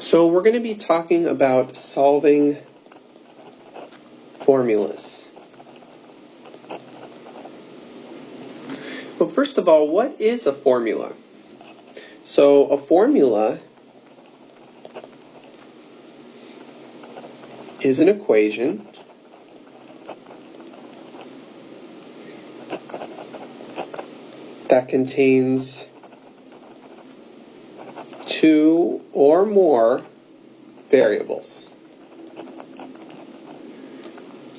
So we're going to be talking about solving formulas. Well, first of all, what is a formula? So a formula is an equation that contains two or more variables.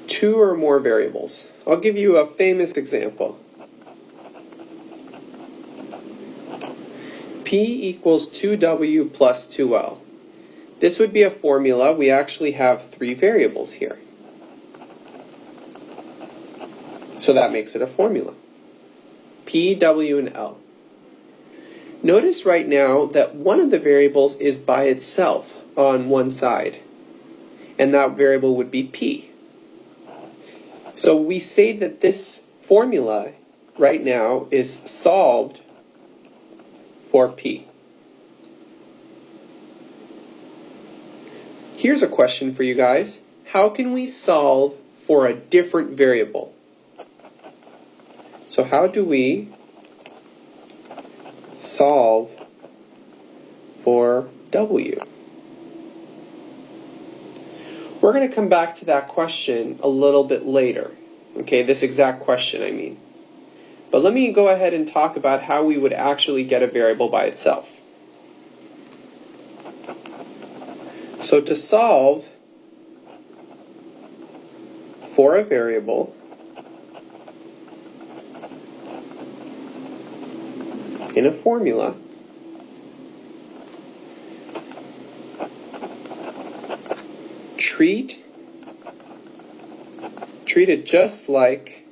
Two or more variables. I'll give you a famous example. P equals 2W plus 2L. This would be a formula. We actually have three variables here. So that makes it a formula. P, W, and L. Notice right now that one of the variables is by itself on one side, and that variable would be P. So we say that this formula right now is solved for P. Here's a question for you guys. How can we solve for a different variable? So how do we solve for W? We're going to come back to that question a little bit later. Okay, this exact question, I mean. But let me go ahead and talk about how we would actually get a variable by itself. So to solve for a variable in a formula, treat it just like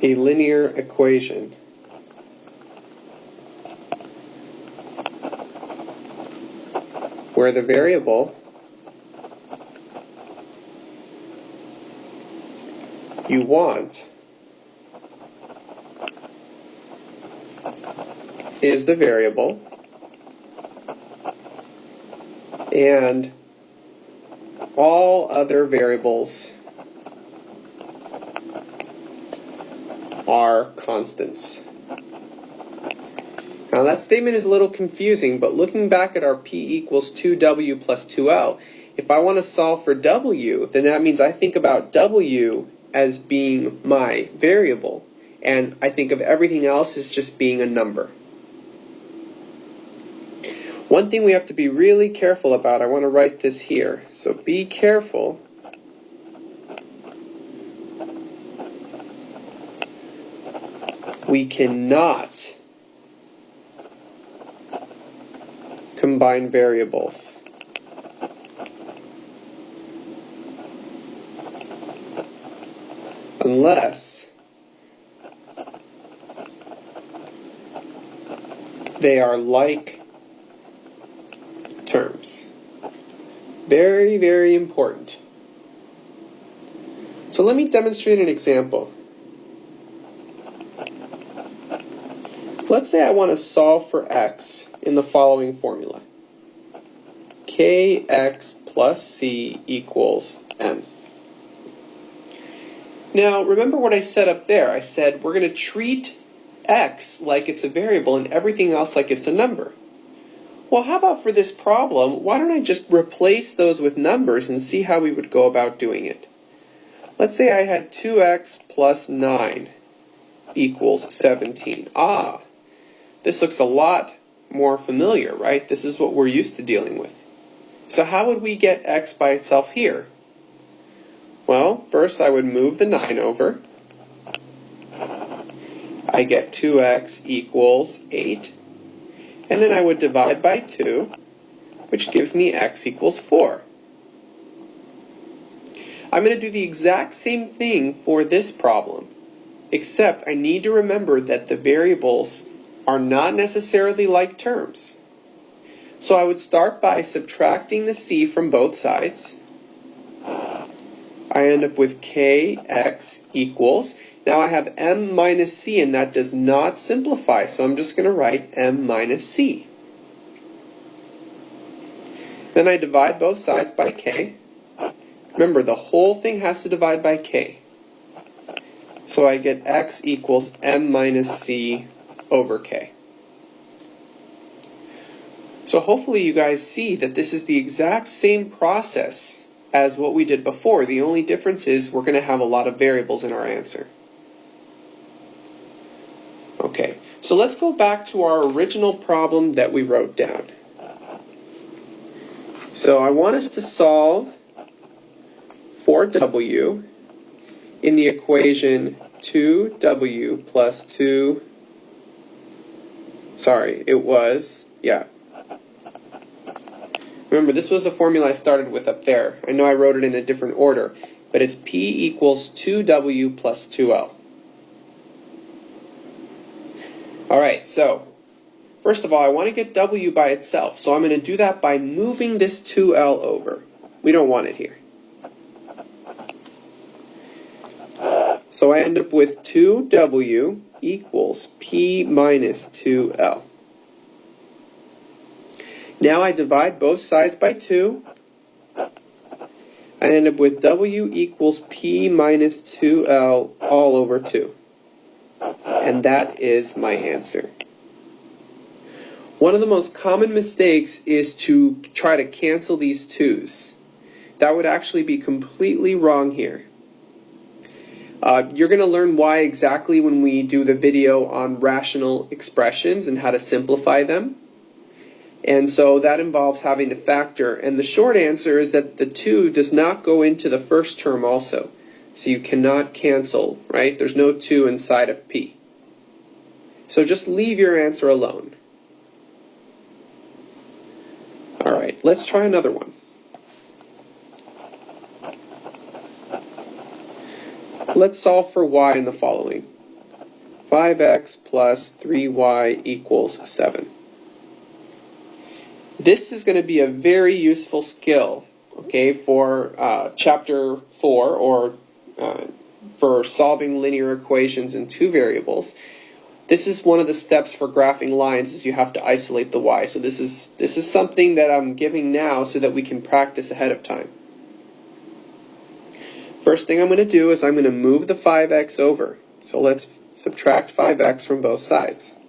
a linear equation. Where the variable you want is the variable, and all other variables are constants. Now that statement is a little confusing, but looking back at our P equals 2W plus 2L, if I want to solve for W, then that means I think about W as being my variable, and I think of everything else as just being a number. One thing we have to be really careful about, I want to write this here, so be careful. We cannot combine variables. Unless they are like terms. Very, very important. So let me demonstrate an example. Let's say I want to solve for x in the following formula. Kx plus c equals m. Now, remember what I said up there. I said we're going to treat x like it's a variable and everything else like it's a number. Well, how about for this problem, why don't I just replace those with numbers and see how we would go about doing it? Let's say I had 2x plus 9 equals 17. This looks a lot more familiar, right? This is what we're used to dealing with. So how would we get x by itself here? Well, first I would move the 9 over. I get 2x equals 8. And then I would divide by 2, which gives me x equals 4. I'm going to do the exact same thing for this problem, except I need to remember that the variables are not necessarily like terms. So I would start by subtracting the c from both sides. I end up with kx equals, now I have m minus c, and that does not simplify, so I'm just going to write m minus c. Then I divide both sides by k. Remember, the whole thing has to divide by k. So I get x equals m minus c over k. So hopefully you guys see that this is the exact same process as what we did before. The only difference is we're going to have a lot of variables in our answer. Okay, so let's go back to our original problem that we wrote down. So I want us to solve for w in the equation 2w plus 2, Remember, this was the formula I started with up there. I know I wrote it in a different order, but it's p equals 2w plus 2l. Alright, so first of all, I want to get w by itself, so I'm going to do that by moving this 2l over. We don't want it here. So I end up with 2w equals p minus 2l. Now I divide both sides by 2. I end up with w equals p minus 2l all over 2. And that is my answer. One of the most common mistakes is to try to cancel these 2's. That would actually be completely wrong here. You're going to learn why exactly when we do the video on rational expressions and how to simplify them. And so that involves having to factor. And the short answer is that the 2 does not go into the first term also. So you cannot cancel, right? There's no 2 inside of p. So just leave your answer alone. Alright, let's try another one. Let's solve for y in the following. 5x plus 3y equals 7. This is going to be a very useful skill, okay, for chapter 4, or for solving linear equations in two variables. This is one of the steps for graphing lines, is you have to isolate the y. So this is something that I'm giving now so that we can practice ahead of time. First thing I'm going to do is I'm going to move the 5x over. So let's subtract 5x from both sides.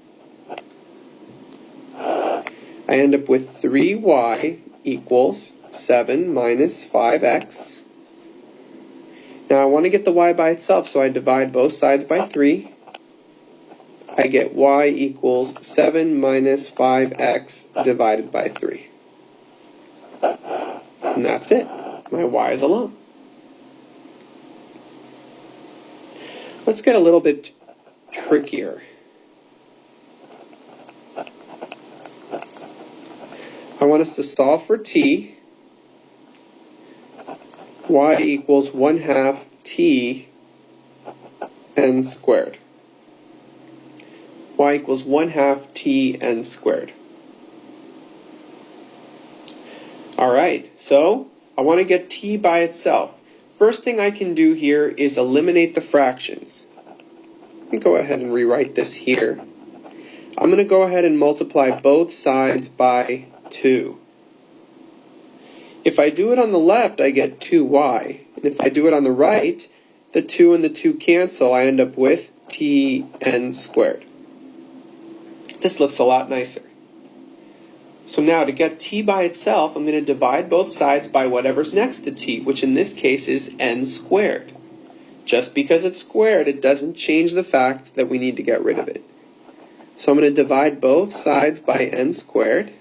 I end up with 3y equals 7 minus 5x. Now I want to get the y by itself, so I divide both sides by 3. I get y equals 7 minus 5x divided by 3. And that's it. My y is alone. Let's get a little bit trickier. I want us to solve for t. Y equals 1/2 t n squared. Y equals 1/2 t n squared. Alright, so I want to get t by itself. First thing I can do here is eliminate the fractions. Let me go ahead and rewrite this here. I'm going to go ahead and multiply both sides by 2. If I do it on the left, I get 2y. And if I do it on the right, the 2 and the 2 cancel. I end up with t n squared. This looks a lot nicer. So now to get t by itself, I'm going to divide both sides by whatever's next to t, which in this case is n squared. Just because it's squared, it doesn't change the fact that we need to get rid of it. So I'm going to divide both sides by n squared.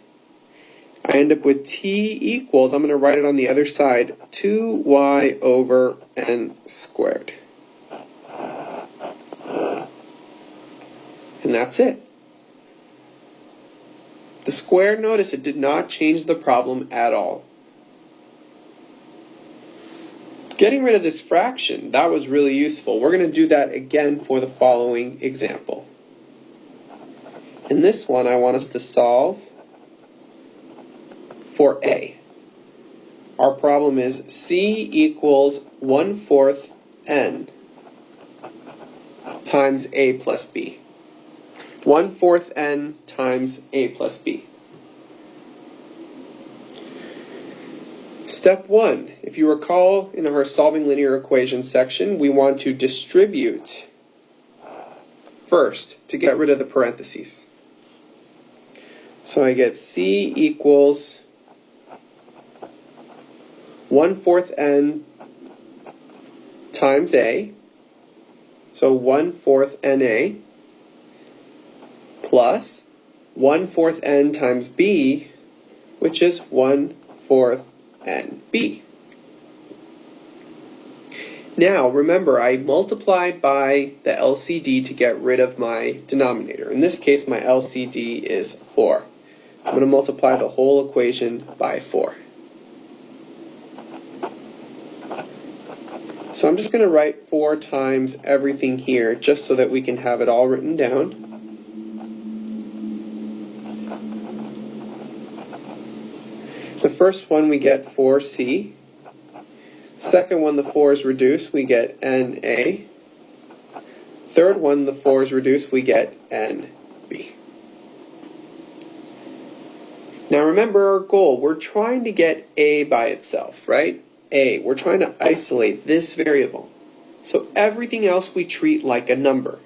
I end up with t equals, I'm going to write it on the other side, 2y over n squared. And that's it. The squared, notice it did not change the problem at all. Getting rid of this fraction, that was really useful. We're going to do that again for the following example. In this one, I want us to solve for a. Our problem is c equals 1/4 n times a plus b. 1/4 n times a plus b. Step 1. If you recall, in our solving linear equations section, we want to distribute first to get rid of the parentheses. So I get C equals 1/4 n times A, so 1/4 NA, plus 1/4 n times B, which is 1/4 NB. Now, remember, I multiplied by the LCD to get rid of my denominator. In this case, my LCD is 4. I'm going to multiply the whole equation by 4. So I'm just going to write 4 times everything here, just so that we can have it all written down. The first one we get 4C. Second one, the 4 is reduced, we get NA. Third one, the 4 is reduced, we get NB. Now remember our goal. We're trying to get A by itself, right? A. We're trying to isolate this variable. So everything else we treat like a number.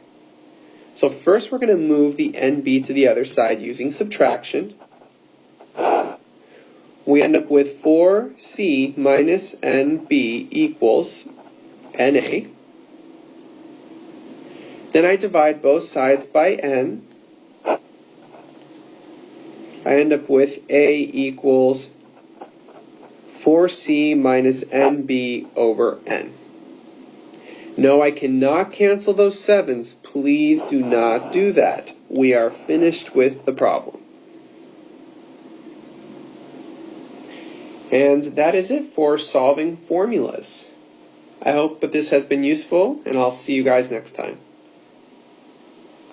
So first we're going to move the NB to the other side using subtraction. We end up with 4C minus NB equals NA. Then I divide both sides by N. I end up with A equals 4C minus NB over N. No, I cannot cancel those 7s. Please do not do that. We are finished with the problem. And that is it for solving formulas. I hope that this has been useful, and I'll see you guys next time.